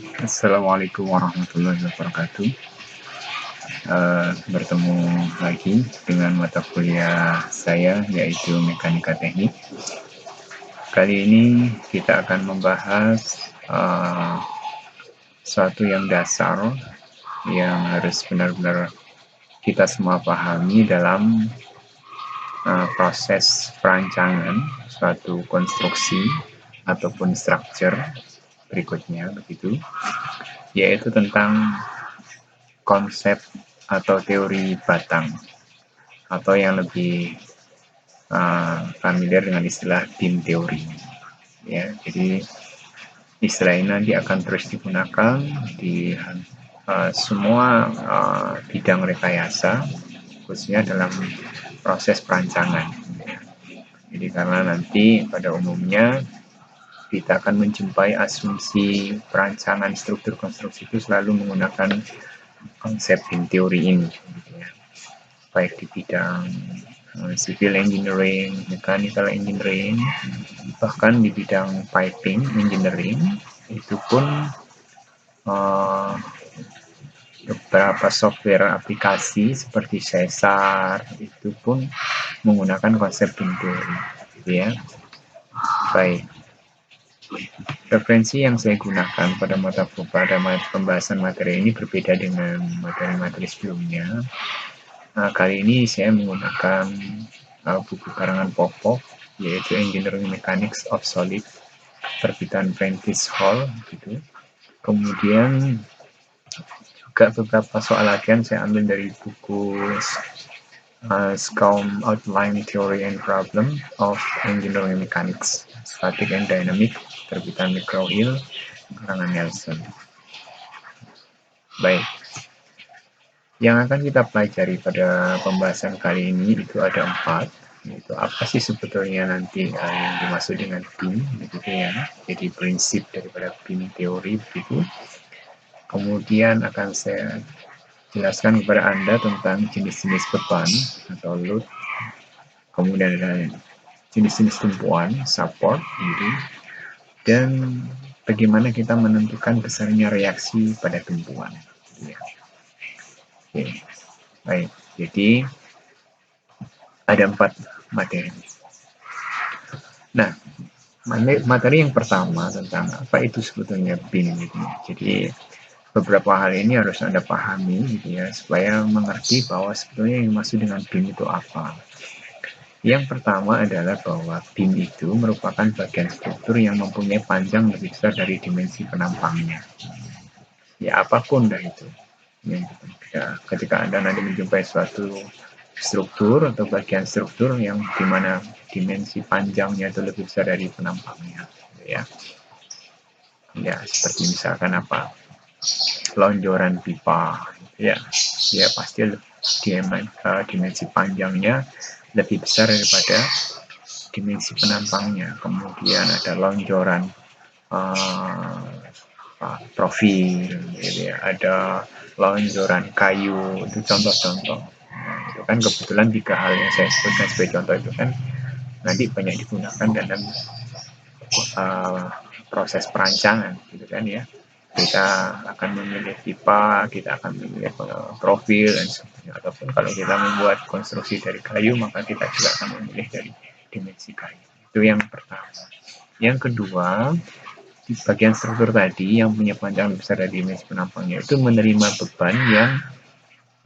Assalamualaikum warahmatullahi wabarakatuh. Bertemu lagi dengan mata kuliah saya yaitu Mekanika Teknik. Kali ini kita akan membahas suatu yang dasar yang harus benar-benar kita semua pahami dalam proses perancangan suatu konstruksi ataupun structure berikutnya begitu, yaitu tentang konsep atau teori batang, atau yang lebih familiar dengan istilah beam teori. Ya, jadi istilah ini nanti akan terus digunakan di semua bidang rekayasa, khususnya dalam proses perancangan. Jadi karena nanti pada umumnya kita akan menjumpai asumsi perancangan struktur konstruksi itu selalu menggunakan konsep beam teori ini, baik di bidang civil engineering, mechanical engineering, bahkan di bidang piping engineering itu pun beberapa software aplikasi seperti Cesar itu pun menggunakan konsep beam teori, gitu ya. Baik, referensi yang saya gunakan pada pembahasan materi ini berbeda dengan materi-materi sebelumnya. Nah, kali ini saya menggunakan buku karangan pokok yaitu Engineering Mechanics of Solid terbitan Prentice Hall gitu. Kemudian juga beberapa soal latihan saya ambil dari buku SCOM Outline Theory and Problem of Engineering Mechanics Static and Dynamic terbitan McGraw-Hill karangan Nelson. Baik, yang akan kita pelajari pada pembahasan kali ini itu ada 4, yaitu apa sih sebetulnya nanti yang dimaksud dengan beam, begitu ya. Jadi prinsip daripada beam teori begitu. Kemudian akan saya jelaskan kepada Anda tentang jenis-jenis beban atau load. Kemudian ada jenis-jenis tumpuan, support, gitu. Dan bagaimana kita menentukan besarnya reaksi pada tumpuan. Ya. Oke. Baik, jadi ada 4 materi. Nah, materi yang pertama tentang apa itu sebetulnya beam gitu. Jadi beberapa hal ini harus Anda pahami gitu ya, supaya mengerti bahwa sebetulnya yang dimaksud dengan beam itu apa. Yang pertama adalah bahwa beam itu merupakan bagian struktur yang mempunyai panjang lebih besar dari dimensi penampangnya. Ya, apapun dah itu. Ya, ketika Anda nanti menjumpai suatu struktur atau bagian struktur yang dimana dimensi panjangnya itu lebih besar dari penampangnya, ya. Ya, seperti misalkan apa? Lonjoran pipa, ya pasti dimensi panjangnya lebih besar daripada dimensi penampangnya. Kemudian ada lonjoran profil, gitu ya. Ada lonjoran kayu, itu contoh-contoh. Nah, itu kan kebetulan 3 hal yang saya sebutkan sebagai contoh itu kan nanti banyak digunakan dalam proses perancangan, gitu kan ya. Kita akan memilih pipa, kita akan memilih profil dan sebagainya. Ataupun kalau kita membuat konstruksi dari kayu, maka kita juga akan memilih dari dimensi kayu. Itu yang pertama. Yang kedua, di bagian struktur tadi yang punya panjang besar dari dimensi penampangnya itu menerima beban yang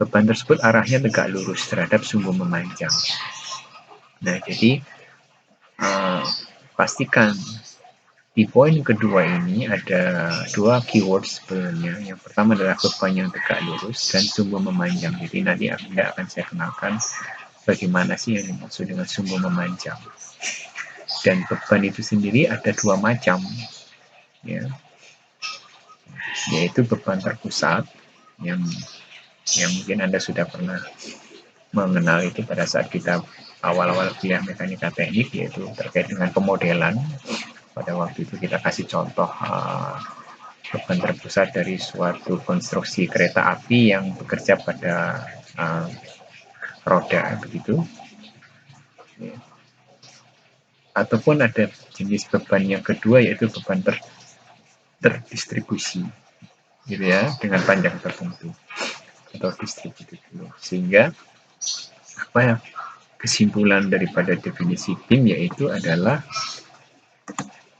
beban tersebut arahnya tegak lurus terhadap sumbu memanjang. Nah, jadi pastikan di poin kedua ini ada 2 keyword sebenarnya. Yang pertama adalah beban yang tegak lurus dan sumbu memanjang. Jadi nanti akan saya kenalkan bagaimana sih yang dimaksud dengan sumbu memanjang. Dan beban itu sendiri ada 2 macam, ya, yaitu beban terpusat yang mungkin Anda sudah pernah mengenal itu pada saat kita awal-awal kuliah mekanika teknik, yaitu terkait dengan pemodelan. Pada waktu itu kita kasih contoh beban terpusat dari suatu konstruksi kereta api yang bekerja pada roda, begitu. Ataupun ada jenis beban yang kedua, yaitu beban terdistribusi. gitu ya, dengan panjang tertentu atau distributed flow. Sehingga apa ya, kesimpulan daripada definisi BIM yaitu adalah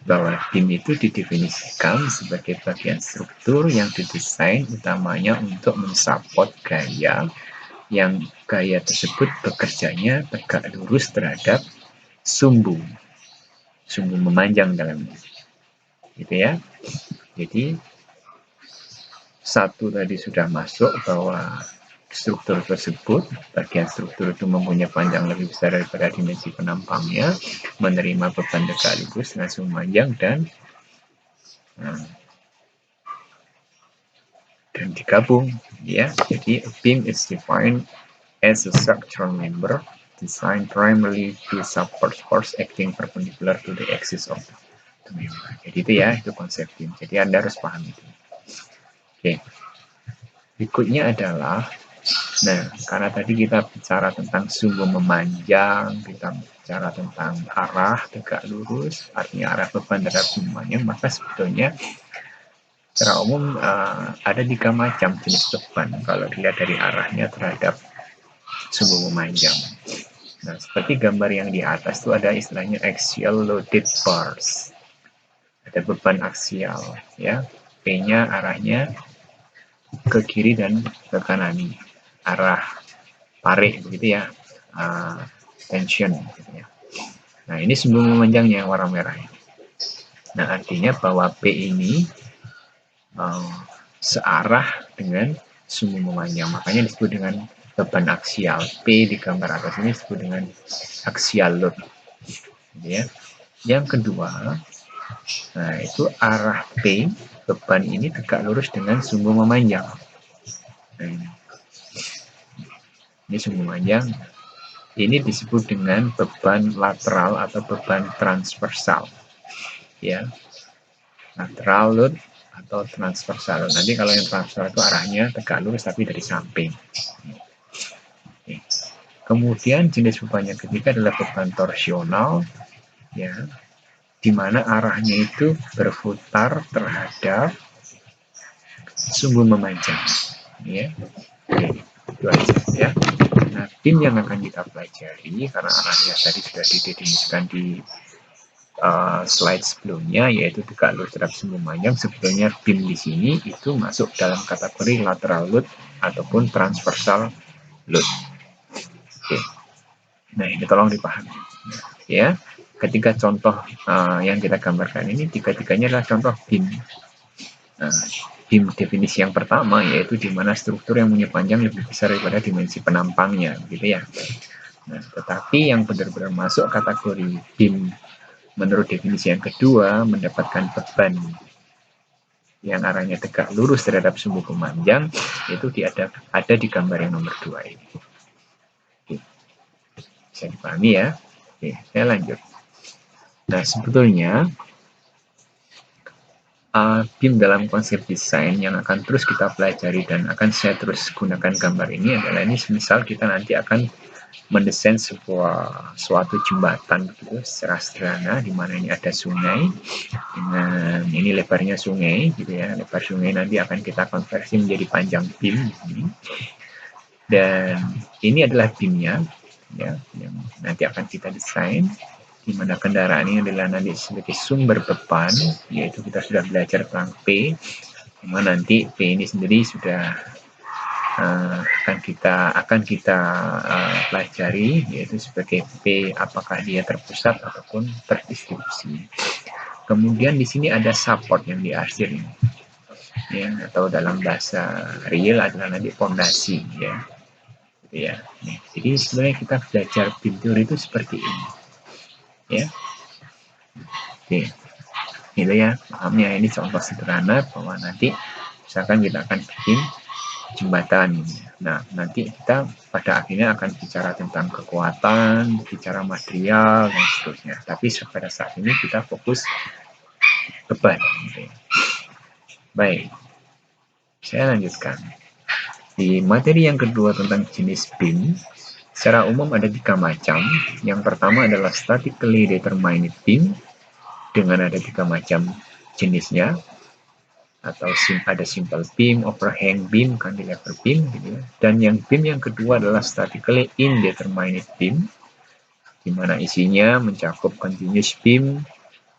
bahwa BIM itu didefinisikan sebagai bagian struktur yang didesain utamanya untuk mensupport gaya, yang gaya tersebut bekerjanya tegak lurus terhadap sumbu memanjang dalamnya, gitu ya. Jadi satu tadi sudah masuk bahwa struktur tersebut, bagian struktur itu mempunyai panjang lebih besar daripada dimensi penampangnya, menerima beban tegak lurus langsung memanjang dan digabung, ya. Jadi a beam is defined as a structural member designed primarily to support force acting perpendicular to the axis of the member. Jadi itu ya, itu konsep beam. Jadi Anda harus paham itu. Oke. Berikutnya adalah, nah, karena tadi kita bicara tentang sumbu memanjang, kita bicara tentang arah tegak lurus, artinya arah beban terhadap sumbunya, maka sebetulnya secara umum ada 3 macam jenis beban kalau dilihat dari arahnya terhadap sumbu memanjang. Nah, seperti gambar yang di atas itu ada istilahnya axial loaded bars. Ada beban aksial, ya. P-nya arahnya ke kiri dan ke kanan, arah tarik begitu ya, tension gitu ya. Nah, ini sumbu memanjangnya yang warna merah. Nah, artinya bahwa P ini searah dengan sumbu memanjang, makanya disebut dengan beban aksial. P di gambar atas ini disebut dengan axial load, gitu ya. Yang kedua, nah itu arah P beban ini tegak lurus dengan sumbu memanjang. Nah, ini sumbu memanjang. Ini disebut dengan beban lateral atau beban transversal, ya. Lateral load atau transversal. Nanti kalau yang transversal itu arahnya tegak lurus tapi dari samping. Oke. Kemudian jenis beban yang ketiga adalah beban torsional, ya, di mana arahnya itu berputar terhadap sumbu memanjang, ya. Oke, itu aja ya. Nah, BIM yang akan kita pelajari karena arahnya tadi sudah didefinisikan di slide sebelumnya, yaitu tegak lurus terhadap sumbu memanjang. Sebetulnya BIM di sini itu masuk dalam kategori lateral load ataupun transversal load. Oke. Nah, ini tolong dipahami, ya. Ketika contoh yang kita gambarkan ini, tiga-tiganya adalah contoh BIM. BIM definisi yang pertama yaitu di mana struktur yang punya panjang lebih besar daripada dimensi penampangnya, gitu ya. Nah, tetapi yang benar-benar masuk kategori BIM menurut definisi yang kedua mendapatkan beban yang arahnya tegak lurus terhadap sumbu pemanjang, itu ada di gambar yang nomor 2 ini. Oke. Bisa dipahami ya? Oke, saya lanjut. Nah, sebetulnya BIM dalam konsep desain yang akan terus kita pelajari dan akan saya terus gunakan gambar ini adalah ini misal kita nanti akan mendesain suatu jembatan gitu secara sederhana, di mana ini ada sungai dengan ini lebarnya sungai gitu ya, lebar sungai nanti akan kita konversi menjadi panjang BIM ini. Dan ini adalah BIM-nya ya, yang nanti akan kita desain, di mana kendaraan ini adalah nanti sebagai sumber beban, yaitu kita sudah belajar tentang P, di mana nanti P ini sendiri sudah akan kita pelajari, yaitu sebagai P apakah dia terpusat ataupun terdistribusi. Kemudian di sini ada support yang diarsir ini, ya, atau dalam bahasa real adalah nanti fondasi, ya. Ya, jadi sebenarnya kita belajar BIM teori itu seperti ini, ya. Oke, itu ya, pahamnya. Ini contoh sederhana bahwa nanti misalkan kita akan bikin jembatan. Nah, nanti kita pada akhirnya akan bicara tentang kekuatan, bicara material dan seterusnya. Tapi pada saat ini kita fokus beban. Gitu. Baik, saya lanjutkan. Di materi yang kedua tentang jenis BIM, secara umum ada 3 macam. Yang pertama adalah statically determined BIM, dengan ada 3 macam jenisnya. atau ada simple beam, overhang beam, cantilever beam gitu ya. Dan yang beam yang kedua adalah statically indeterminate beam, di mana isinya mencakup continuous beam,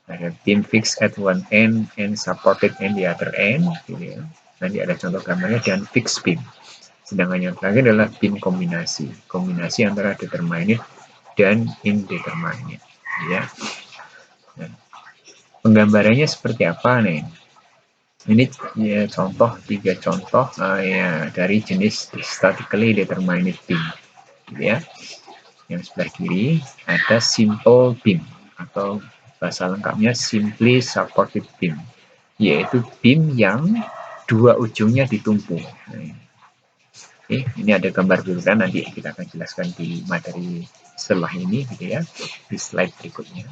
ada beam fixed at one end and supported in the other end gitu ya. Nanti ada contoh gambarnya, dan fixed beam. Sedangkan yang terakhir adalah beam kombinasi antara determinate dan indeterminate ya. Nah, penggambarannya seperti apa nih? Ini ya, tiga contoh ya, dari jenis statically determinate beam ya. Yang sebelah kiri ada simple beam atau bahasa lengkapnya simply supported beam, yaitu beam yang dua ujungnya ditumpu. Nah, ini ada gambar bulan, nanti kita akan jelaskan di materi setelah ini gitu ya, di slide berikutnya.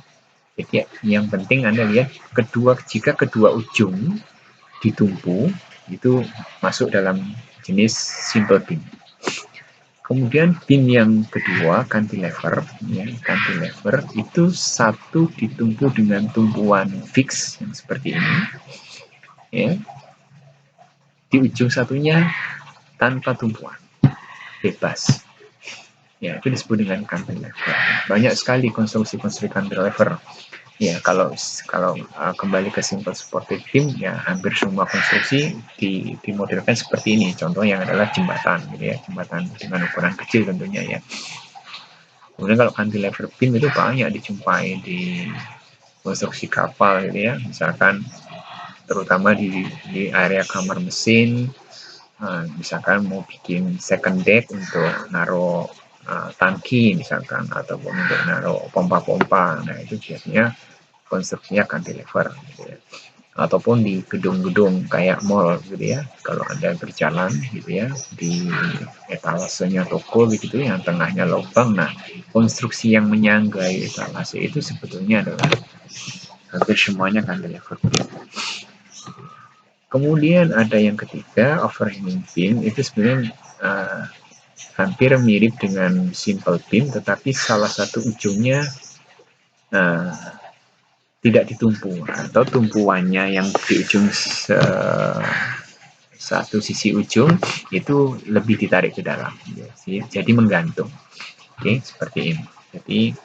Jadi yang penting Anda lihat jika kedua ujung ditumpu itu masuk dalam jenis simple beam. Kemudian beam yang kedua cantilever, ya, cantilever itu satu ditumpu dengan tumpuan fix yang seperti ini, ya. Di ujung satunya tanpa tumpuan, bebas. Ya, itu disebut dengan cantilever. Banyak sekali konstruksi-konstruksi cantilever. Ya, kalau kembali ke simple supported beam, ya hampir semua konstruksi dimodelkan seperti ini. Contoh yang adalah jembatan, gitu ya, jembatan dengan ukuran kecil tentunya ya. Kemudian kalau cantilever beam itu banyak dijumpai di konstruksi kapal, gitu ya. Misalkan terutama di area kamar mesin, misalkan mau bikin second deck untuk naruh tangki misalkan, ataupun untuk naruh pompa-pompa. Nah, itu biasanya konstruksinya cantilever gitu ya. Ataupun di gedung-gedung kayak mall gitu ya, kalau Anda berjalan gitu ya di etalasenya toko begitu yang tengahnya lubang, nah konstruksi yang menyanggai etalase itu sebetulnya adalah hampir semuanya cantilever. Kemudian ada yang ketiga, overhanging beam, itu sebenarnya hampir mirip dengan simple beam, tetapi salah satu ujungnya tidak ditumpu, atau tumpuannya yang di ujung satu sisi ujung itu lebih ditarik ke dalam, jadi menggantung. Oke, seperti ini.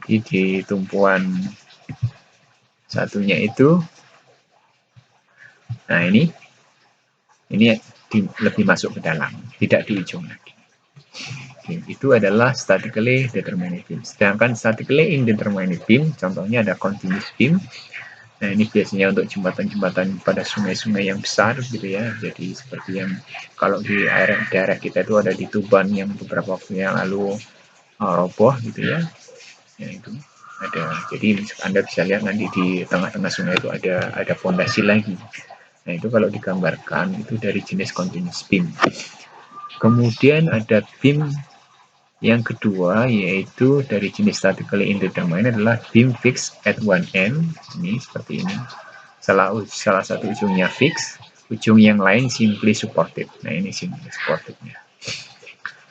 Jadi di tumpuan satunya itu, nah ini lebih masuk ke dalam, tidak di ujung lagi. Itu adalah statically determinate beam. Sedangkan statically indeterminate beam, contohnya ada continuous beam. Nah, ini biasanya untuk jembatan-jembatan pada sungai-sungai yang besar gitu ya. Jadi seperti yang kalau di daerah kita itu ada di Tuban yang beberapa waktu yang lalu roboh gitu ya. Ya itu ada. Jadi Anda bisa lihat nanti di tengah-tengah sungai itu ada fondasi lagi. Nah, itu kalau digambarkan itu dari jenis continuous beam. Kemudian ada beam yang kedua, yaitu dari jenis statically indeterminate, adalah beam fixed at one end. Ini seperti ini. Salah satu ujungnya fix, ujung yang lain simply supported. Nah, ini simply supportednya.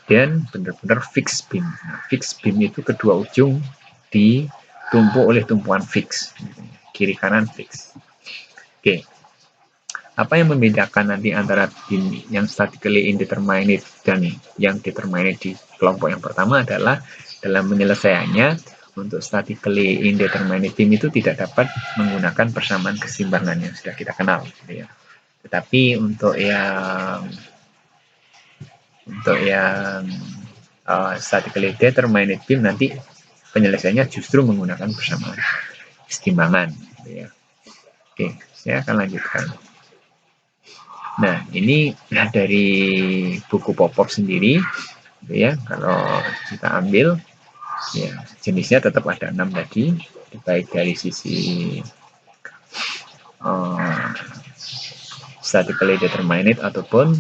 Dan benar-benar fixed beam. Nah, fixed beam itu kedua ujung ditumpu oleh tumpuan fix. Kiri kanan fix. Oke. Apa yang membedakan nanti antara beam yang statically indeterminate dan yang determinate di kelompok yang pertama adalah dalam penyelesaiannya, untuk statically indeterminate beam itu tidak dapat menggunakan persamaan keseimbangan yang sudah kita kenal. Gitu ya. Tetapi untuk yang statically determinate beam nanti penyelesaiannya justru menggunakan persamaan keseimbangan. Gitu ya. Oke, saya akan lanjutkan. Nah, ini dari buku Popov sendiri, gitu ya. Kalau kita ambil, ya jenisnya tetap ada 6 tadi, baik dari sisi statically determinate ataupun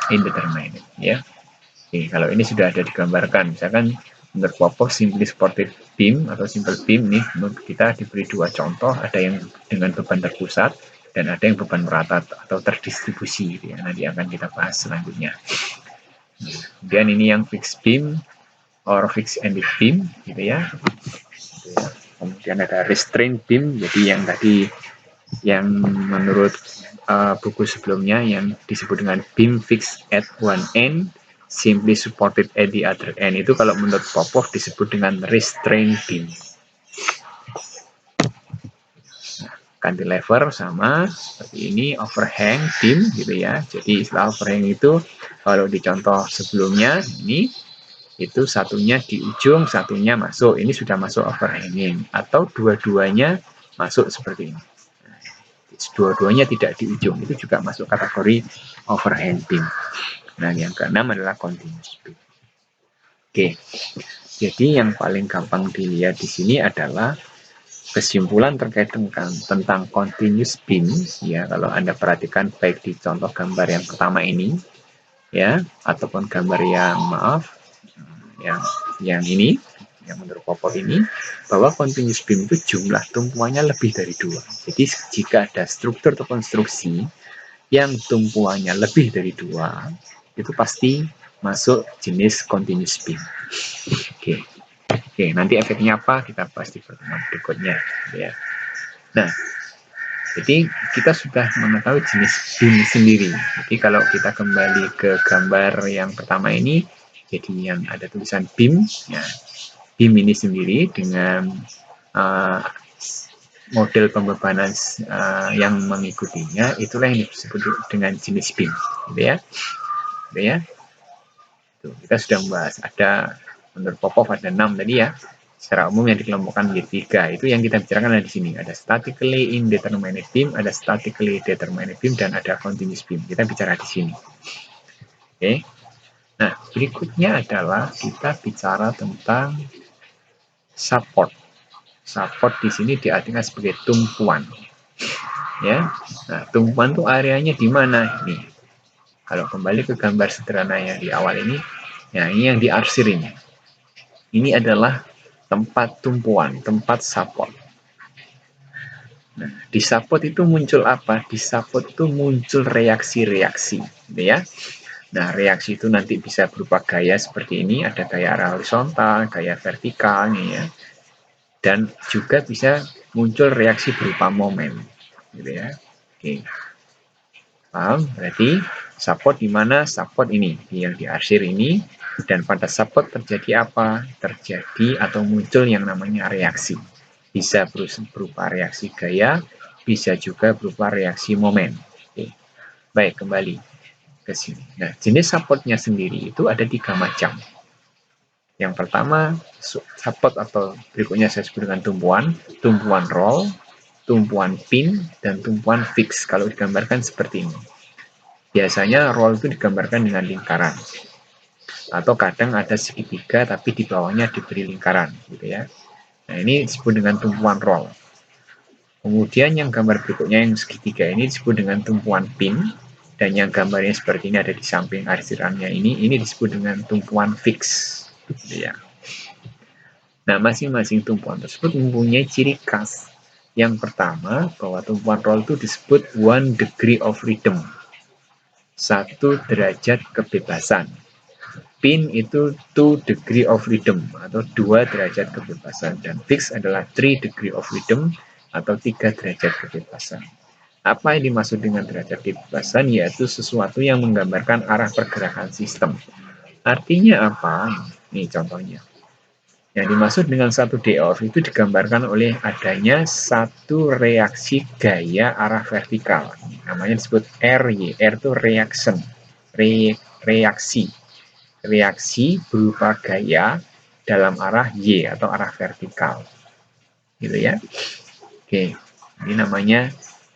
indeterminate, ya. Oke, kalau ini sudah ada digambarkan, misalkan menurut Popov simply supported beam atau simple beam ini kita diberi dua contoh, ada yang dengan beban terpusat dan ada yang beban merata atau terdistribusi, gitu ya. Nanti akan kita bahas selanjutnya. Kemudian ini yang fixed beam, or fixed ended beam gitu ya. Kemudian ada restraint beam, jadi yang tadi yang menurut buku sebelumnya yang disebut dengan beam fixed at one end simply supported at the other end, itu kalau menurut Popov disebut dengan restraint beam. Cantilever sama seperti ini, overhang beam gitu ya. Jadi istilah overhang itu kalau di contoh sebelumnya ini itu satunya di ujung, satunya masuk. Ini sudah masuk overhanging, atau dua-duanya masuk seperti ini. Dua-duanya tidak di ujung, itu juga masuk kategori overhang beam. Nah, yang keenam adalah continuous beam. Oke, jadi yang paling gampang dilihat di sini adalah kesimpulan terkait tentang continuous beam ya. Kalau Anda perhatikan baik di contoh gambar yang pertama ini ya, ataupun gambar yang yang ini yang menurut Popov ini, bahwa continuous beam itu jumlah tumpuannya lebih dari 2. Jadi jika ada struktur atau konstruksi yang tumpuannya lebih dari 2, itu pasti masuk jenis continuous beam. Oke. Oke, nanti efeknya apa kita bahas di pertemuan berikutnya ya. Nah, jadi kita sudah mengetahui jenis beam sendiri. Jadi kalau kita kembali ke gambar yang pertama ini, jadi yang ada tulisan beam, ya, beam ini sendiri dengan model pembebanan yang mengikutinya, itulah yang disebut dengan jenis beam, gitu ya. Gitu ya. Tuh, kita sudah membahas, ada menurut Popov ada 6 tadi ya. Secara umum yang dikelompokkan menjadi 3. Itu yang kita bicarakan ada di sini. Ada statically indeterminate beam, ada statically determinate beam, dan ada continuous beam. Kita bicara di sini. Oke. Nah, berikutnya adalah kita bicara tentang support. Support di sini diartikan sebagai tumpuan. Ya. Nah, tumpuan itu areanya di mana? Ini. Kalau kembali ke gambar sederhana yang di awal ini, nah ini yang diarsir ini. Ini adalah tempat tumpuan, tempat support. Nah, di support itu muncul apa? Di support itu muncul reaksi-reaksi, gitu ya. Nah, reaksi itu nanti bisa berupa gaya seperti ini, ada gaya arah horizontal, gaya vertikal, ya. Dan juga bisa muncul reaksi berupa momen, gitu ya. Oke. Paham? Berarti support di mana? Support ini, yang diarsir ini. Dan pada support terjadi apa? Terjadi atau muncul yang namanya reaksi. Bisa berupa reaksi gaya, bisa juga berupa reaksi momen. Oke. Baik, kembali ke sini. Nah, jenis supportnya sendiri itu ada 3 macam. Yang pertama, support atau berikutnya saya sebut dengan tumpuan roll, tumpuan pin, dan tumpuan fix. Kalau digambarkan seperti ini. Biasanya roll itu digambarkan dengan lingkaran. Atau kadang ada segitiga tapi di bawahnya diberi lingkaran, gitu ya. Nah, ini disebut dengan tumpuan roll. Kemudian yang gambar berikutnya yang segitiga ini disebut dengan tumpuan pin, dan yang gambarnya seperti ini ada di samping arsirannya ini disebut dengan tumpuan fix, gitu ya. Nah, masing-masing tumpuan tersebut mempunyai ciri khas. Yang pertama, bahwa tumpuan roll itu disebut 1 degree of freedom, 1 derajat kebebasan. Pin itu 2 degree of freedom atau 2 derajat kebebasan, dan fix adalah 3 degree of freedom atau 3 derajat kebebasan. Apa yang dimaksud dengan derajat kebebasan? Yaitu sesuatu yang menggambarkan arah pergerakan sistem. Artinya apa? Ini contohnya. Yang dimaksud dengan 1 D off itu digambarkan oleh adanya satu reaksi gaya arah vertikal. Namanya disebut RY. R itu reaction. Reaksi. Reaksi berupa gaya dalam arah Y atau arah vertikal. Gitu ya. Oke. Ini namanya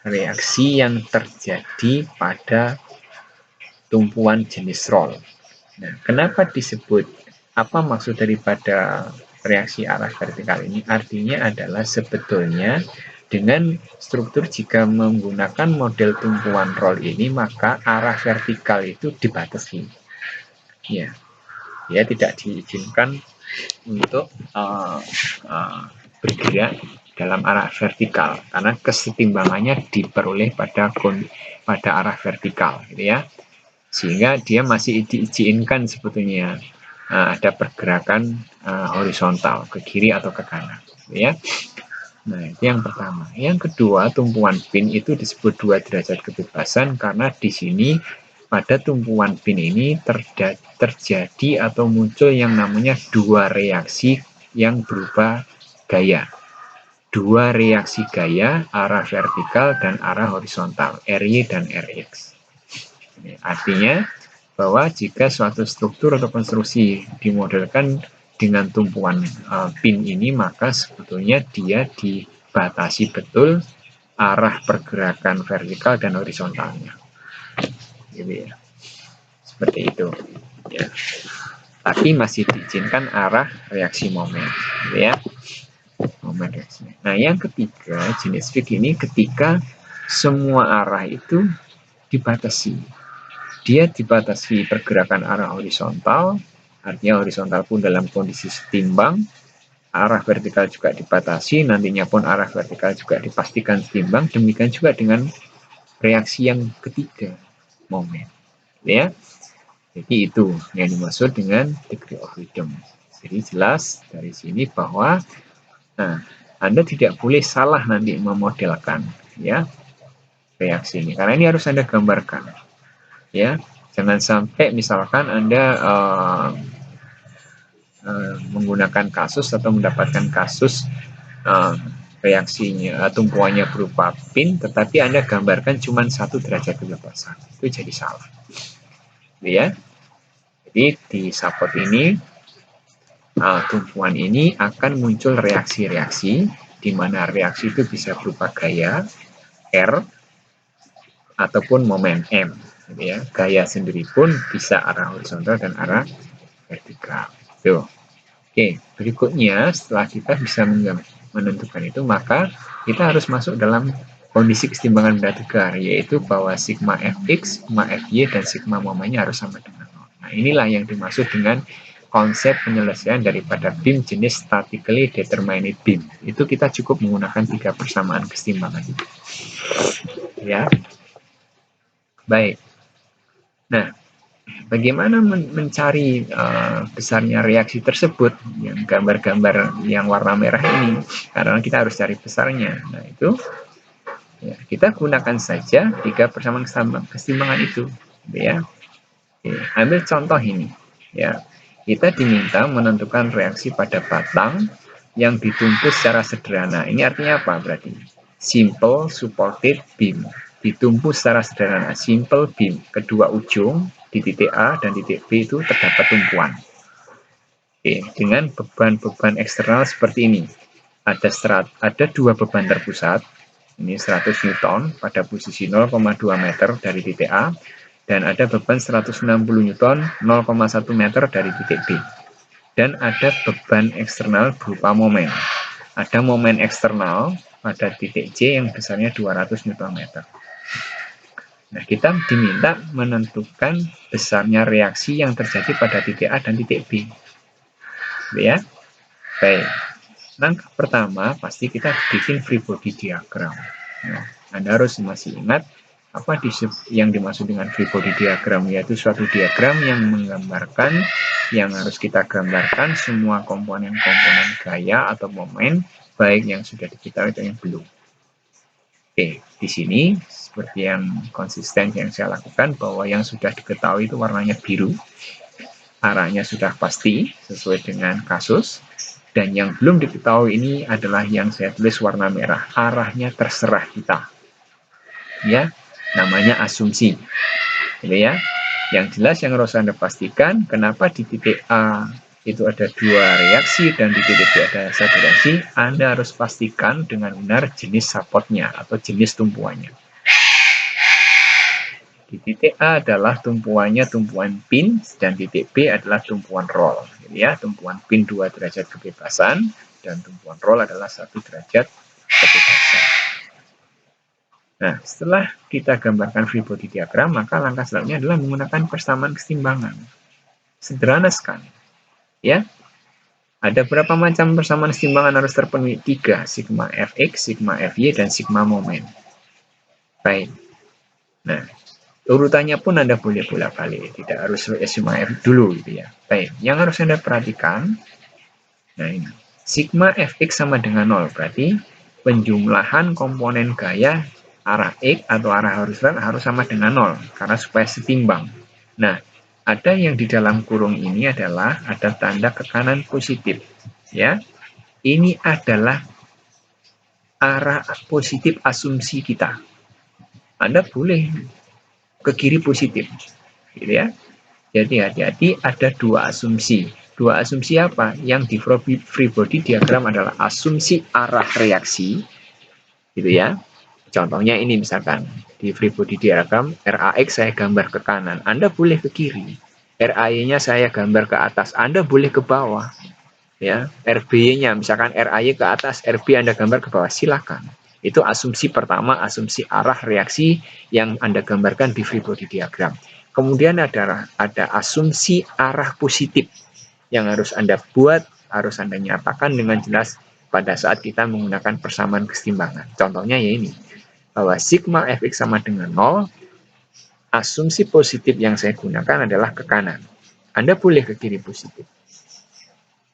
reaksi yang terjadi pada tumpuan jenis roll. Nah, kenapa disebut, apa maksud daripada reaksi arah vertikal ini? Artinya adalah sebetulnya dengan struktur jika menggunakan model tumpuan roll ini, maka arah vertikal itu dibatasi. Ya, ya tidak diizinkan untuk bergerak dalam arah vertikal karena kesetimbangannya diperoleh pada arah vertikal, gitu ya. Sehingga dia masih diizinkan sebetulnya ada pergerakan horizontal ke kiri atau ke kanan, ya. Nah, itu yang pertama. Yang kedua, tumpuan pin itu disebut 2 derajat kebebasan karena di sini pada tumpuan pin ini terjadi atau muncul yang namanya dua reaksi yang berupa gaya. Dua reaksi gaya arah vertikal dan arah horizontal, RY dan RX. Artinya bahwa jika suatu struktur atau konstruksi dimodelkan dengan tumpuan pin ini, maka sebetulnya dia dibatasi betul arah pergerakan vertikal dan horizontalnya. Gitu ya. Seperti itu. Ya. Tapi masih diizinkan arah reaksi momen. Gitu ya. Momen reaksi. Nah, yang ketiga, jenis fig ini ketika semua arah itu dibatasi. Dia dibatasi pergerakan arah horizontal, artinya horizontal pun dalam kondisi setimbang, arah vertikal juga dibatasi, nantinya pun arah vertikal juga dipastikan setimbang, demikian juga dengan reaksi yang ketiga, momen. Ya, jadi itu yang dimaksud dengan degree of freedom. Jadi jelas dari sini bahwa Anda tidak boleh salah nanti memodelkan ya reaksi ini, karena ini harus Anda gambarkan. Ya, jangan sampai misalkan Anda menggunakan kasus atau mendapatkan kasus reaksinya tumpuannya berupa pin, tetapi Anda gambarkan cuma 1 derajat kebebasan. Itu jadi salah. Ya. Jadi di support ini tumpuan ini akan muncul reaksi-reaksi di mana reaksi itu bisa berupa gaya R ataupun momen M. Ya. Gaya sendiri pun bisa arah horizontal dan arah vertikal. Tuh. Oke, berikutnya setelah kita bisa menentukan itu, maka kita harus masuk dalam kondisi kesetimbangan benda tegar, yaitu bahwa sigma Fx, sigma Fy, dan sigma momennya harus sama dengan 0. Nah, inilah yang dimaksud dengan konsep penyelesaian daripada beam jenis statically determined beam. Itu kita cukup menggunakan 3 persamaan kesetimbangan itu. Ya. Baik. Nah, bagaimana mencari besarnya reaksi tersebut, yang gambar-gambar yang warna merah ini, karena kita harus cari besarnya. Nah, itu ya, kita gunakan saja 3 persamaan kesetimbangan itu. Ya. Oke, ambil contoh ini. Ya, kita diminta menentukan reaksi pada batang yang ditumpu secara sederhana. Ini artinya apa berarti? Simple supported beam. Ditumpu secara sederhana, simple beam. Kedua ujung di titik A dan titik B itu terdapat tumpuan. Oke, dengan beban-beban eksternal seperti ini. Ada 2 beban terpusat, ini 100 Newton pada posisi 0,2 meter dari titik A, dan ada beban 160 Newton 0,1 meter dari titik B. Dan ada beban eksternal berupa momen. Ada momen eksternal pada titik C yang besarnya 200 Newton meter. Nah, kita diminta menentukan besarnya reaksi yang terjadi pada titik A dan titik B. Ya, baik. Langkah pertama pasti kita bikin free body diagram. Nah, Anda harus masih ingat apa yang dimaksud dengan free body diagram, yaitu suatu diagram yang menggambarkan, yang harus kita gambarkan semua komponen-komponen gaya atau momen, baik yang sudah diketahui atau yang belum. Oke, di sini seperti yang konsisten yang saya lakukan, bahwa yang sudah diketahui itu warnanya biru, arahnya sudah pasti sesuai dengan kasus, dan yang belum diketahui ini adalah yang saya tulis warna merah, arahnya terserah kita. Ya, namanya asumsi. Gitu ya. Yang jelas yang harus Anda pastikan, kenapa di titik A itu ada 2 reaksi dan di titik B ada 1 reaksi, Anda harus pastikan dengan benar jenis supportnya atau jenis tumpuannya. Di titik A adalah tumpuannya tumpuan pin, dan titik B adalah tumpuan roll. Jadi ya, tumpuan pin 2 derajat kebebasan dan tumpuan roll adalah 1 derajat kebebasan. Nah, setelah kita gambarkan free body diagram, maka langkah selanjutnya adalah menggunakan persamaan kesetimbangan. Sederhana sekali. Ya, ada berapa macam persamaan kesetimbangan harus terpenuhi? 3, sigma Fx, sigma Fy, dan sigma momen. Baik. Nah, Urutannya pun Anda boleh bolak-balik, tidak harus sigma F dulu gitu ya. Baik, yang harus Anda perhatikan, nah ini, sigma Fx sama dengan 0, berarti penjumlahan komponen gaya arah X atau arah horizontal harus sama dengan 0, karena supaya setimbang. Nah, ada yang di dalam kurung ini adalah ada tanda ke kanan positif, ya. Ini adalah arah positif asumsi kita. Anda boleh ke kiri positif, gitu ya. Jadi hati-hati, ada dua asumsi. Dua asumsi apa? Yang di free body diagram adalah asumsi arah reaksi, gitu ya. Contohnya ini misalkan di free body diagram RAX saya gambar ke kanan, Anda boleh ke kiri. RAY-nya saya gambar ke atas, Anda boleh ke bawah. Ya, RB-nya misalkan RAY ke atas, RB Anda gambar ke bawah, silakan. Itu asumsi pertama, asumsi arah reaksi yang Anda gambarkan di free body diagram. Kemudian ada asumsi arah positif yang harus Anda buat, harus Anda nyatakan dengan jelas pada saat kita menggunakan persamaan kesetimbangan. Contohnya ya ini, bahwa sigma Fx sama dengan 0, asumsi positif yang saya gunakan adalah ke kanan. Anda boleh ke kiri positif.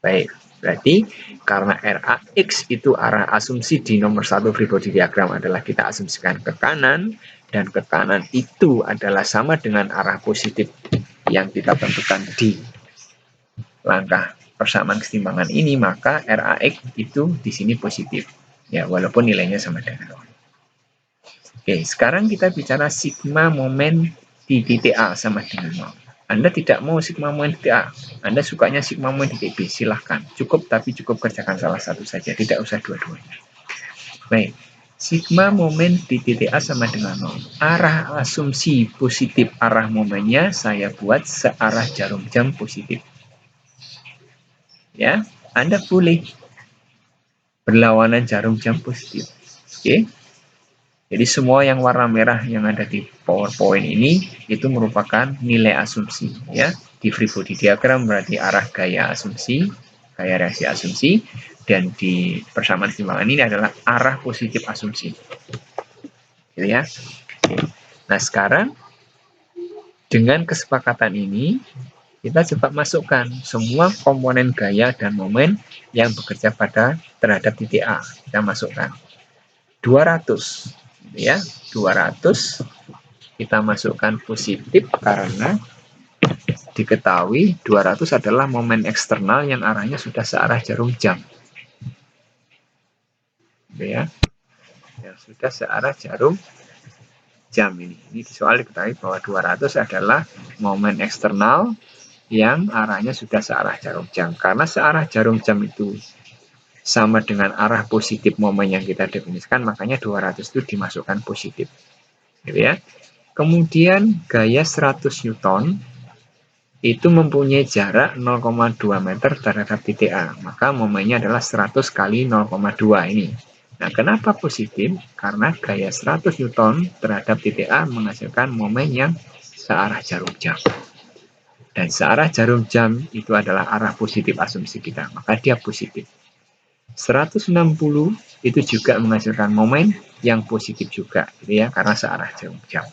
Baik, berarti karena RAX itu arah asumsi di nomor 1 free body diagram adalah kita asumsikan ke kanan, dan ke kanan itu adalah sama dengan arah positif yang kita tentukan di langkah persamaan kesetimbangan ini, maka RAX itu di sini positif. Ya, walaupun nilainya sama dengan 0. Oke, sekarang kita bicara sigma momen di titik A sama dengan 0. Anda tidak mau sigma momen titik A, Anda sukanya sigma momen titik B, silahkan. Cukup, tapi cukup kerjakan salah satu saja, tidak usah dua-duanya. Baik, sigma momen di titik A sama dengan 0. Arah asumsi positif arah momennya saya buat searah jarum jam positif. Ya, Anda boleh berlawanan jarum jam positif. Oke. Jadi semua yang warna merah yang ada di PowerPoint ini itu merupakan nilai asumsi, ya. Di free body diagram berarti arah gaya asumsi, gaya reaksi asumsi, dan di persamaan kesetimbangan ini adalah arah positif asumsi. Gitu ya. Nah, sekarang dengan kesepakatan ini kita coba masukkan semua komponen gaya dan momen yang bekerja terhadap titik A. Kita masukkan 200, ya, 200 kita masukkan positif karena diketahui 200 adalah momen eksternal yang arahnya sudah searah jarum jam. Ya, yang sudah searah jarum jam ini. Ini soal diketahui bahwa 200 adalah momen eksternal yang arahnya sudah searah jarum jam. Karena searah jarum jam itu sama dengan arah positif momen yang kita definisikan, makanya 200 itu dimasukkan positif. Gitu ya. Kemudian gaya 100 Newton itu mempunyai jarak 0,2 meter terhadap titik A. Maka momennya adalah 100 kali 0,2 ini. Nah, kenapa positif? Karena gaya 100 Newton terhadap titik A menghasilkan momen yang searah jarum jam. Dan searah jarum jam itu adalah arah positif asumsi kita. Maka dia positif. 160 itu juga menghasilkan momen yang positif juga. Gitu ya, karena searah jarum jam.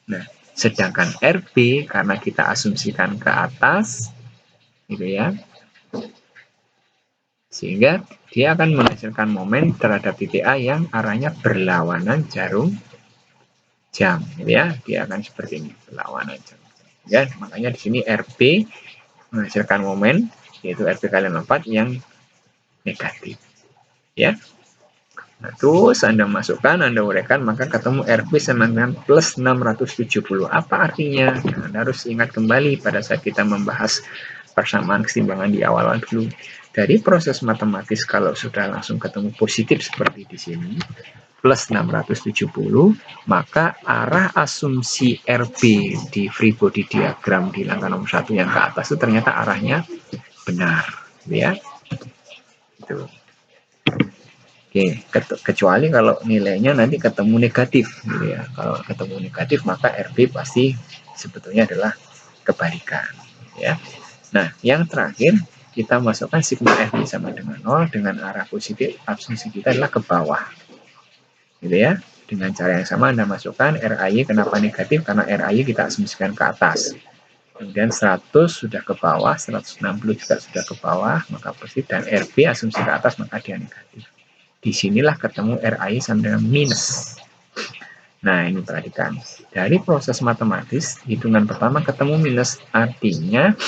Nah, sedangkan RB karena kita asumsikan ke atas, gitu ya, sehingga dia akan menghasilkan momen terhadap titik A yang arahnya berlawanan jarum jam, gitu ya. Dia akan seperti ini, berlawanan jarum jam. Ya, makanya di sini RB menghasilkan momen yaitu RB kali 4 yang negatif, ya. Nah, terus Anda masukkan, Anda uraikan, maka ketemu RB sama dengan plus 670. Apa artinya? Nah, Anda harus ingat kembali pada saat kita membahas persamaan kesetimbangan di awal-awal dulu. Dari proses matematis, kalau sudah langsung ketemu positif seperti di sini, plus 670, maka arah asumsi RB di free body diagram di langkah nomor 1 yang ke atas itu ternyata arahnya benar. Ya, itu. Oke, kecuali kalau nilainya nanti ketemu negatif, gitu ya. Kalau ketemu negatif maka RB pasti sebetulnya adalah kebalikan, ya. Nah, yang terakhir kita masukkan sigma FB sama dengan 0 dengan arah positif asumsi kita adalah ke bawah, gitu ya. Dengan cara yang sama Anda masukkan RAY, kenapa negatif? Karena RAY kita asumsikan ke atas. Kemudian 100 sudah ke bawah, 160 juga sudah ke bawah, maka positif. Dan RB asumsi ke atas, maka dia negatif. Disinilah ketemu RAY sama dengan minus. Nah, ini perhatikan. Dari proses matematis, hitungan pertama ketemu minus. Artinya,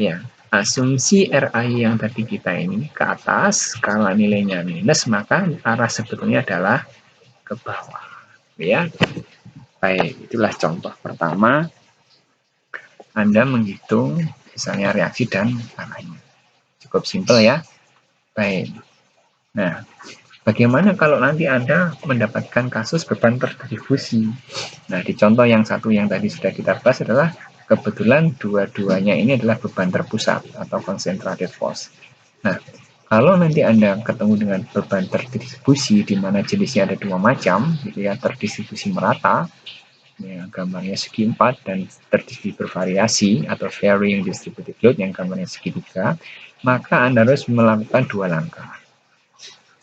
ya, asumsi RAY yang tadi kita ini ke atas, kalau nilainya minus, maka arah sebetulnya adalah ke bawah. Ya, baik, itulah contoh pertama. Anda menghitung misalnya reaksi dan arahnya. Cukup simpel ya. Baik. Nah, bagaimana kalau nanti Anda mendapatkan kasus beban terdistribusi? Nah, di contoh yang satu yang tadi sudah kita bahas adalah kebetulan dua-duanya ini adalah beban terpusat atau concentrated force. Nah, kalau nanti Anda ketemu dengan beban terdistribusi di mana jenisnya ada dua macam, gitu ya, terdistribusi merata, ya, gambarnya segi 4 dan terdistribusi bervariasi atau varying distributed load yang gambarnya segitiga, maka Anda harus melakukan dua langkah.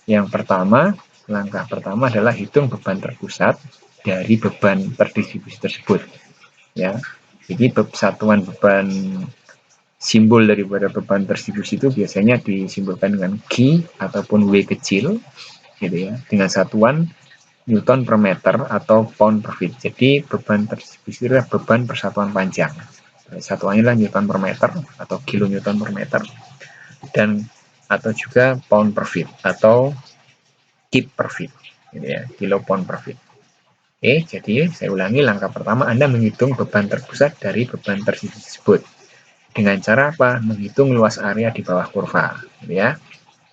Yang pertama, langkah pertama adalah hitung beban terpusat dari beban terdistribusi tersebut. Ya, jadi satuan beban simbol daripada beban terdistribusi itu biasanya disimbolkan dengan G ataupun W kecil, gitu ya, dengan satuan Newton per meter atau pound per feet. Jadi beban terdistribusi adalah beban persatuan panjang. Satuannya adalah Newton per meter atau kilonewton per meter dan atau juga pound per feet atau kip per feet, gitu ya, kilo pound per feet. Oke, jadi saya ulangi, langkah pertama Anda menghitung beban terpusat dari beban terdistribusi tersebut. Dengan cara apa? Menghitung luas area di bawah kurva, gitu ya.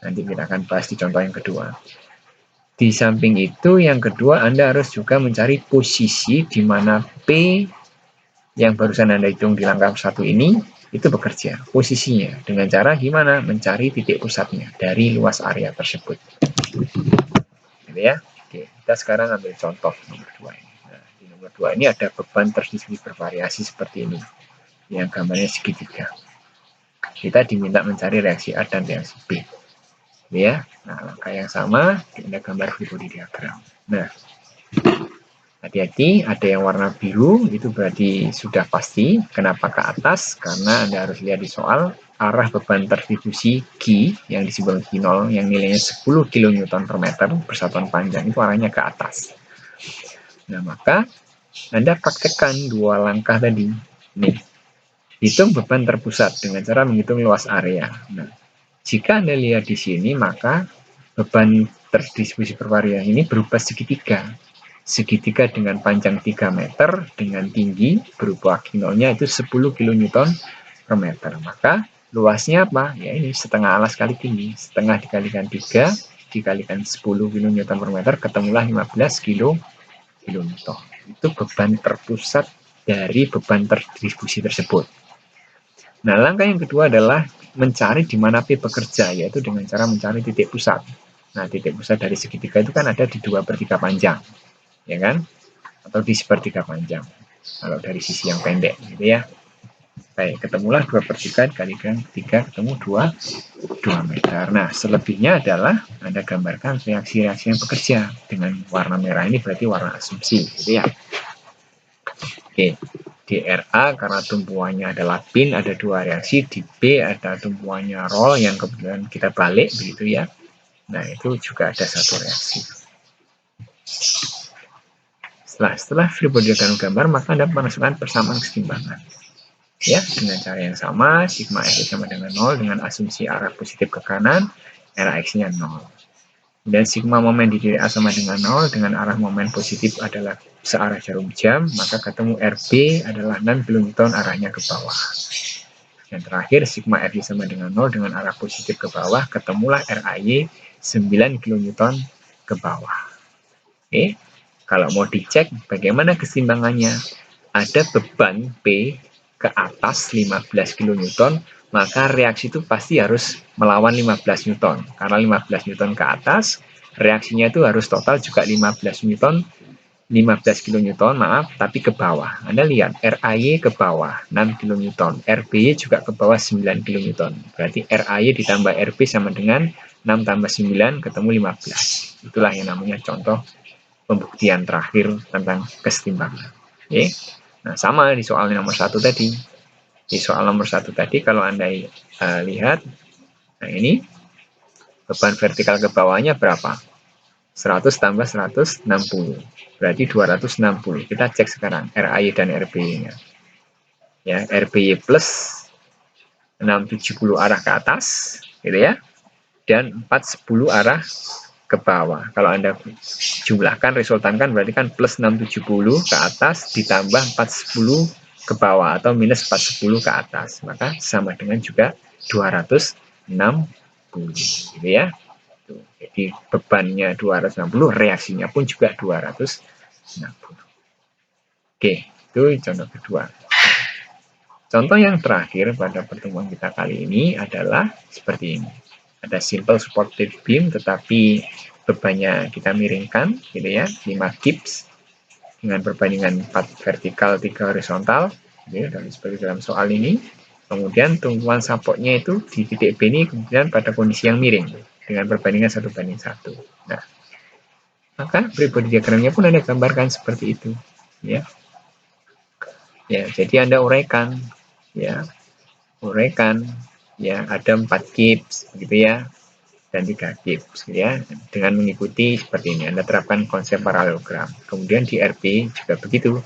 Nanti kita akan bahas di contoh yang kedua. Di samping itu, yang kedua, Anda harus juga mencari posisi di mana P yang barusan Anda hitung di langkah satu ini, itu bekerja. Posisinya, dengan cara gimana? Mencari titik pusatnya dari luas area tersebut. Gitu ya. Oke, kita sekarang ambil contoh nomor 2 ini. Nah, di nomor 2 ini ada beban terdistribusi bervariasi seperti ini, yang gambarnya segitiga. Kita diminta mencari reaksi A dan reaksi B. Ya, nah langkah yang sama kita gambar free body diagram. Nah, hati-hati, ada yang warna biru itu berarti sudah pasti. Kenapa ke atas? Karena Anda harus lihat di soal arah beban terdistribusi G yang disimbolkan G0 yang nilainya 10 kN per meter persatuan panjang itu arahnya ke atas. Nah, maka Anda praktekkan dua langkah tadi. Nih, hitung beban terpusat dengan cara menghitung luas area. Nah, jika Anda lihat di sini, maka beban terdistribusi bervariasi ini berupa segitiga. Segitiga dengan panjang 3 meter, dengan tinggi berupa G0-nya itu 10 kN per meter. Maka luasnya apa? Ya ini setengah alas kali tinggi. Setengah dikalikan 3, dikalikan 10 kN per meter, ketemulah 15 kN. Itu beban terpusat dari beban terdistribusi tersebut. Nah, langkah yang kedua adalah mencari di mana P bekerja, yaitu dengan cara mencari titik pusat. Nah, titik pusat dari segitiga itu kan ada di 2/3 panjang, ya kan? Atau di 1/3 panjang, kalau dari sisi yang pendek, gitu ya. Baik, ketemulah 2/3 kalikan 3, ketemu 2 meter. Nah, selebihnya adalah Anda gambarkan reaksi-reaksi yang bekerja. Dengan warna merah ini berarti warna asumsi, gitu ya. Oke. Di RA karena tumpuannya adalah pin ada dua reaksi, di B ada tumpuannya roll yang kemudian kita balik begitu ya. Nah, itu juga ada satu reaksi. Setelah free body diagram gambar, maka Anda memasukkan persamaan keseimbangan. Ya, dengan cara yang sama, sigma F sama dengan 0 dengan asumsi arah positif ke kanan, RX-nya 0. Dan sigma momen di titik A sama dengan 0 dengan arah momen positif adalah searah jarum jam, maka ketemu RB adalah 6 kN arahnya ke bawah. Yang terakhir, sigma RY sama dengan 0 dengan arah positif ke bawah, ketemulah RAY 9 kN ke bawah. Oke, kalau mau dicek bagaimana keseimbangannya, ada beban P ke atas 15 kN, maka reaksi itu pasti harus melawan 15 Newton. Karena 15 Newton ke atas, reaksinya itu harus total juga 15 kN, maaf, tapi ke bawah. Anda lihat, RAY ke bawah 6 kN, RBY juga ke bawah 9 kN. Berarti RAY ditambah RB sama dengan 6 tambah 9 ketemu 15. Itulah yang namanya contoh pembuktian terakhir tentang kesetimbangan. Oke. Nah, sama di soal nomor 1 tadi. Di soal nomor 1 tadi kalau Anda lihat, nah ini beban vertikal ke bawahnya berapa? 100 tambah 160, berarti 260. Kita cek sekarang RAY dan RBY-nya. Ya, RBY plus 670 arah ke atas, gitu ya, dan 410 arah ke bawah. Kalau Anda jumlahkan, resultankan berarti kan plus 670 ke atas ditambah 410 ke bawah atau minus 410 ke atas. Maka sama dengan juga 260, gitu ya. Jadi bebannya 260, reaksinya pun juga 260. Oke, itu contoh kedua. Contoh yang terakhir pada pertemuan kita kali ini adalah seperti ini. Ada simple supported beam tetapi bebannya kita miringkan, gitu ya, 5 kips dengan perbandingan 4 vertikal 3 horizontal, gitu, dan seperti dalam soal ini. Kemudian tumpuan supportnya itu di titik B ini kemudian pada kondisi yang miring dengan perbandingan 1:1. Nah, maka free body diagramnya pun Anda gambarkan seperti itu, ya. Ya, jadi Anda uraikan, ya, ya, ada 4 kips, gitu ya, dan 3 kips, ya, dengan mengikuti seperti ini. Anda terapkan konsep paralelogram. Kemudian di RP juga begitu,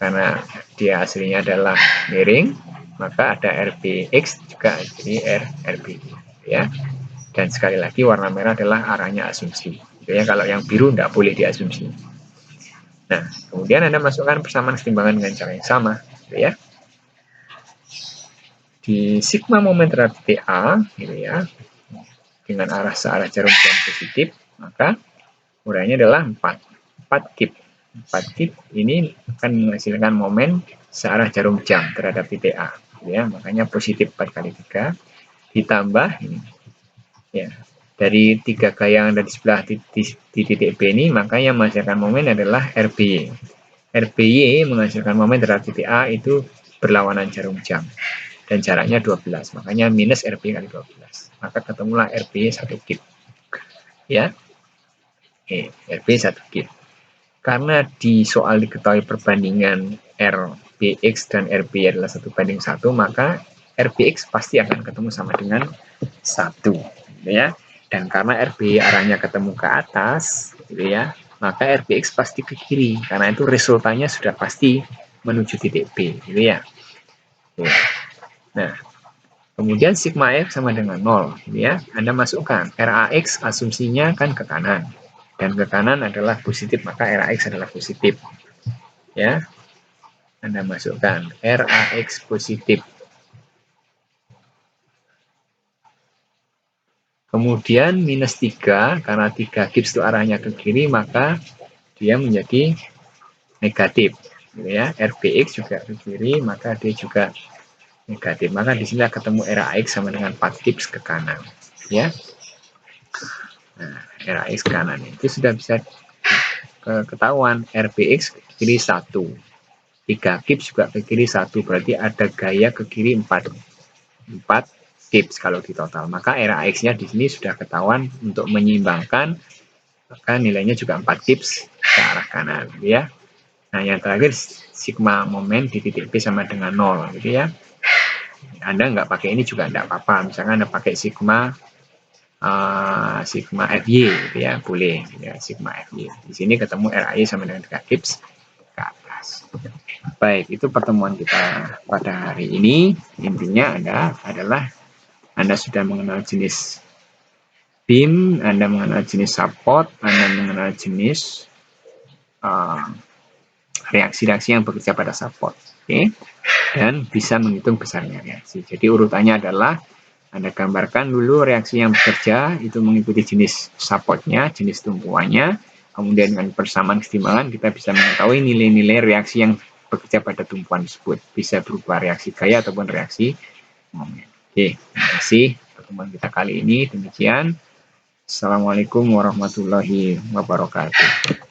karena dia aslinya adalah miring, maka ada RPX juga jadi RB, ya. Dan sekali lagi warna merah adalah arahnya asumsi, gitu ya. Kalau yang biru tidak boleh diasumsi. Nah, kemudian Anda masukkan persamaan kesetimbangan dengan cara yang sama, gitu ya. Di sigma momen terhadap TA, gitu ya, dengan arah searah jarum jam positif, maka uraiannya adalah 4 kip. 4 kip ini akan menghasilkan momen searah jarum jam terhadap titik A, gitu ya. Makanya positif 4 kali 3 ditambah ini, ya, dari 3 gaya yang ada di sebelah di titik B ini, maka yang menghasilkan momen adalah RBY. RBY menghasilkan momen terhadap titik A itu berlawanan jarum jam dan jaraknya 12, makanya minus RBY kali 12, maka ketemulah RBY 1 kip, ya. RBY 1 kip. Karena di soal diketahui perbandingan RBX dan RBY adalah 1:1, maka RBX pasti akan ketemu sama dengan 1, gitu ya. Dan karena RBY arahnya ketemu ke atas, gitu ya, maka RBX pasti ke kiri, karena itu resultannya sudah pasti menuju titik B, gitu ya. Nah, kemudian sigma F sama dengan 0, gitu ya. Anda masukkan RAX asumsinya kan ke kanan, dan ke kanan adalah positif, maka RAX adalah positif, ya. Anda masukkan RAX positif. Kemudian minus 3, karena 3 kips itu arahnya ke kiri, maka dia menjadi negatif, gitu ya. RBX juga ke kiri, maka dia juga negatif. Maka di sini ketemu RAX sama dengan 4 kips ke kanan, ya. Nah, RAX ke kanan itu sudah bisa ketahuan. RBX ke kiri 1, 3 kips juga ke kiri 1, berarti ada gaya ke kiri 4 kips kalau di total. Maka RAX-nya di sini sudah ketahuan untuk menyeimbangkan, maka nilainya juga 4 kips ke arah kanan, ya. Nah, yang terakhir sigma momen di titik B sama dengan 0, gitu ya. Anda nggak pakai ini juga tidak apa-apa. Misalkan Anda pakai sigma FY, gitu ya, boleh, ya, sigma FY. Di sini ketemu RAY sama dengan 3 kips ke atas. Baik, itu pertemuan kita pada hari ini. Intinya adalah Anda sudah mengenal jenis beam, Anda mengenal jenis support, Anda mengenal jenis reaksi-reaksi yang bekerja pada support, okay? Dan bisa menghitung besarnya reaksi. Jadi urutannya adalah Anda gambarkan dulu reaksi yang bekerja, itu mengikuti jenis supportnya, jenis tumpuannya, kemudian dengan persamaan kesetimbangan kita bisa mengetahui nilai-nilai reaksi yang bekerja pada tumpuan tersebut. Bisa berupa reaksi gaya ataupun reaksi momen. Oke, terima kasih pertemuan kita kali ini. Demikian. Assalamualaikum warahmatullahi wabarakatuh.